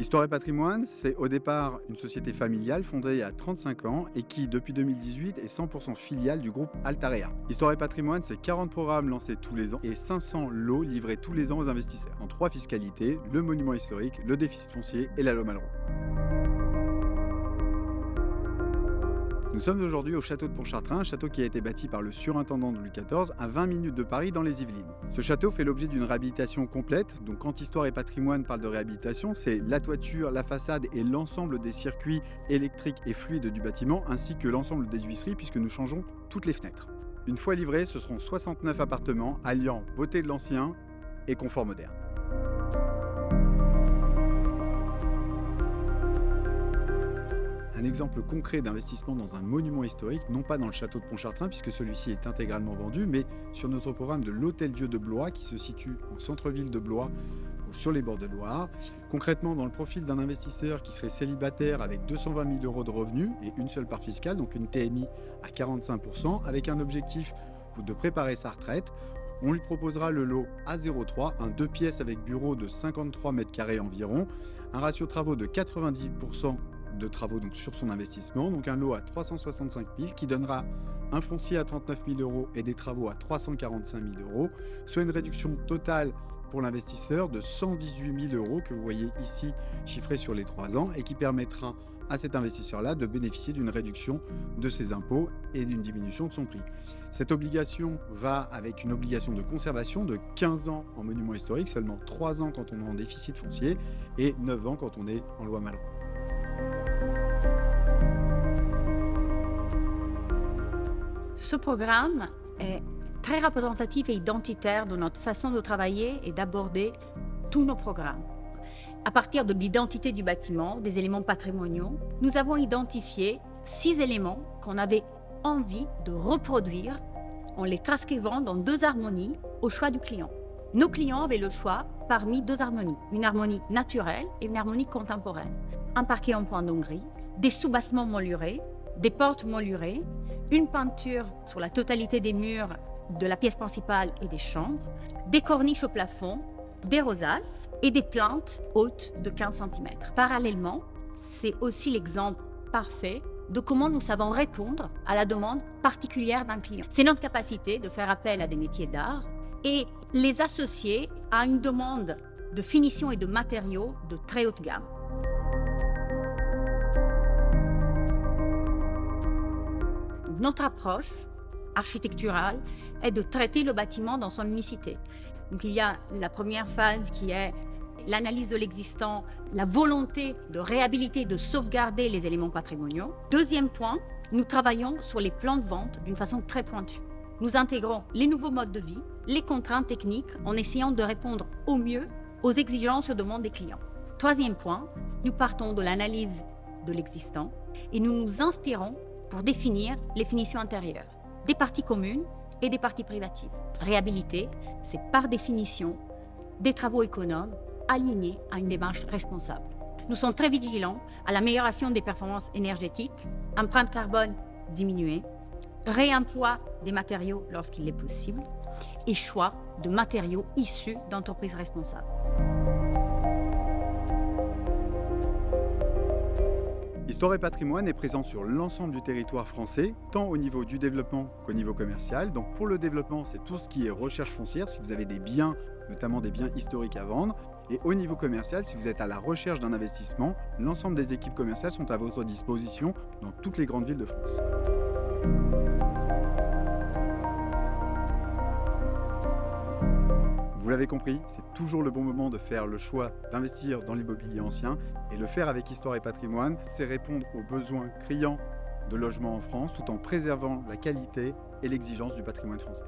Histoire et Patrimoine, c'est au départ une société familiale fondée il y a 35 ans et qui, depuis 2018, est 100% filiale du groupe Altarea. Histoire et Patrimoine, c'est 40 programmes lancés tous les ans et 500 lots livrés tous les ans aux investisseurs, en 3 fiscalités, le monument historique, le déficit foncier et la loi Malraux. Nous sommes aujourd'hui au château de Pontchartrain, un château qui a été bâti par le surintendant de Louis XIV à 20 minutes de Paris dans les Yvelines. Ce château fait l'objet d'une réhabilitation complète, donc quand Histoire et Patrimoine parle de réhabilitation, c'est la toiture, la façade et l'ensemble des circuits électriques et fluides du bâtiment, ainsi que l'ensemble des huisseries puisque nous changeons toutes les fenêtres. Une fois livrés, ce seront 69 appartements alliant beauté de l'ancien et confort moderne. Un exemple concret d'investissement dans un monument historique, non pas dans le château de Pontchartrain, puisque celui-ci est intégralement vendu, mais sur notre programme de l'Hôtel-Dieu de Blois, qui se situe en centre-ville de Blois, ou sur les bords de Loire. Concrètement, dans le profil d'un investisseur qui serait célibataire avec 220 000 € de revenus et une seule part fiscale, donc une TMI à 45%, avec un objectif de préparer sa retraite, on lui proposera le lot A03, un 2 pièces avec bureau de 53 mètres carrés environ, un ratio travaux de 90% de travaux donc sur son investissement, donc un lot à 365 000 qui donnera un foncier à 39 000 € et des travaux à 345 000 €, soit une réduction totale pour l'investisseur de 118 000 € que vous voyez ici chiffré sur les 3 ans et qui permettra à cet investisseur-là de bénéficier d'une réduction de ses impôts et d'une diminution de son prix. Cette obligation va avec une obligation de conservation de 15 ans en monument historique, seulement 3 ans quand on est en déficit foncier et 9 ans quand on est en loi Malraux. Ce programme est très représentatif et identitaire de notre façon de travailler et d'aborder tous nos programmes. À partir de l'identité du bâtiment, des éléments patrimoniaux, nous avons identifié 6 éléments qu'on avait envie de reproduire en les transcrivant dans 2 harmonies au choix du client. Nos clients avaient le choix parmi 2 harmonies, une harmonie naturelle et une harmonie contemporaine. Un parquet en point d'Hongrie, des soubassements moulurés, des portes moulurées, une peinture sur la totalité des murs de la pièce principale et des chambres, des corniches au plafond, des rosaces et des plaintes hautes de 15 cm. Parallèlement, c'est aussi l'exemple parfait de comment nous savons répondre à la demande particulière d'un client. C'est notre capacité de faire appel à des métiers d'art et les associer à une demande de finition et de matériaux de très haute gamme. Notre approche architecturale est de traiter le bâtiment dans son unicité. Donc, il y a la première phase qui est l'analyse de l'existant, la volonté de réhabiliter, de sauvegarder les éléments patrimoniaux. Deuxième point, nous travaillons sur les plans de vente d'une façon très pointue. Nous intégrons les nouveaux modes de vie, les contraintes techniques en essayant de répondre au mieux aux exigences et aux demandes des clients. Troisième point, nous partons de l'analyse de l'existant et nous nous inspirons pour définir les finitions intérieures, des parties communes et des parties privatives. Réhabiliter, c'est par définition des travaux économes alignés à une démarche responsable. Nous sommes très vigilants à l'amélioration des performances énergétiques, empreinte carbone diminuée, réemploi des matériaux lorsqu'il est possible et choix de matériaux issus d'entreprises responsables. Histoire et Patrimoine est présent sur l'ensemble du territoire français, tant au niveau du développement qu'au niveau commercial. Donc pour le développement, c'est tout ce qui est recherche foncière, si vous avez des biens, notamment des biens historiques à vendre. Et au niveau commercial, si vous êtes à la recherche d'un investissement, l'ensemble des équipes commerciales sont à votre disposition dans toutes les grandes villes de France. Vous l'avez compris, c'est toujours le bon moment de faire le choix d'investir dans l'immobilier ancien et le faire avec Histoire et Patrimoine, c'est répondre aux besoins criants de logement en France tout en préservant la qualité et l'exigence du patrimoine français.